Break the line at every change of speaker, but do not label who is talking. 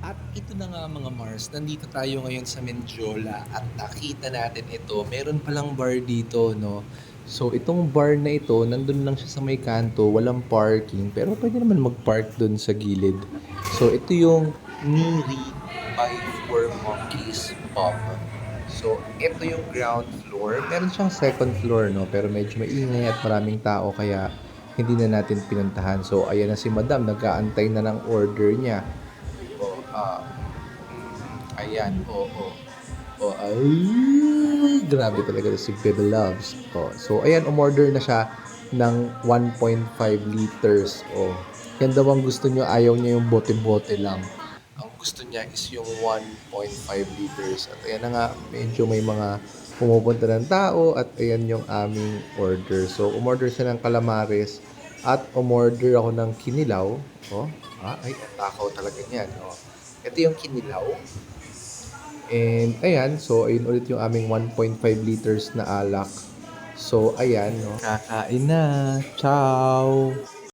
At ito na nga mga Mars, nandito tayo ngayon sa Mendiola at nakita natin ito, meron palang bar dito, no? So, itong bar na ito, nandun lang siya sa may kanto, walang parking, pero pwede naman mag-park dun sa gilid. So, ito yung Niri by Four Monkeys Pub. So, ito yung ground floor. Meron siyang second floor, no? Pero medyo maingay at maraming tao, kaya hindi na natin pinuntahan. So, ayan na si Madam, nag-aantay na ng order niya. Oh, ayan, oo. Oh, ay, grabe talaga si Bebe Loves. Oh, so ayan, umorder na siya ng 1.5 liters. Oh, yan daw ang gusto niyo, ayaw niya yung bote-bote lang. Ang gusto niya is yung 1.5 liters. At ayan na nga, medyo may mga pumupunta ng tao at ayan yung aming order. So, umorder siya ng calamares at umorder ako ng kinilaw. Oh, ay, ang takaw talaga niyan. Oh. Ito yung kinilaw. And ayan, so ayun ulit yung aming 1.5 liters na alak. So ayan, no. Kakain na. Ciao!